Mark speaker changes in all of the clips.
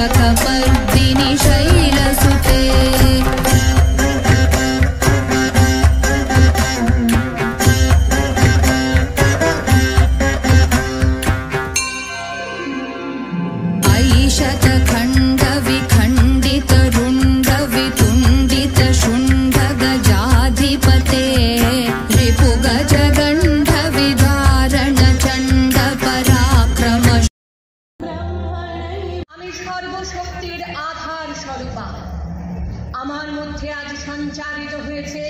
Speaker 1: शकपर्दिनि शैलसुते शतखण्ड विखण्डित रुण्ड वितुण्डित शुण्ड गजाधिपते रिपु गजगण्ड विदारण चण्ड पराक्रम
Speaker 2: আমি সর্বশক্তির আধার স্বরূপা আমার মধ্যে আজ সঞ্চারিত হয়েছে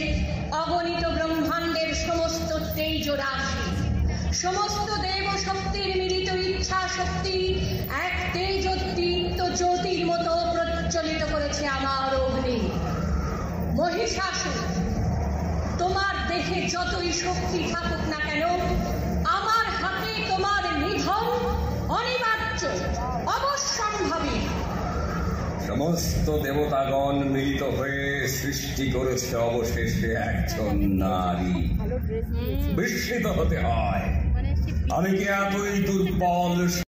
Speaker 2: অগণিত ব্রহ্মাণ্ডের সমস্ত তেজ রাশি সমস্ত দেব শক্তির মিলিত ইচ্ছা শক্তি এক তেজোদ্দীপ্ত জ্যোতির মতো প্রজ্বলিত করেছে আমার অগ্নি মহিষাসুর তোমার দেহে যতই শক্তি থাকুক না কেন আমার হাতে তোমার নিধন অনিবার্য অবশ্যম্ভাবী
Speaker 3: সমস্ত দেবতাগণ মিলিত হয়ে সৃষ্টি করেছে অবশেষে একজন নারী বিস্মিত হতে হয় আমি কি এতই দুর্বল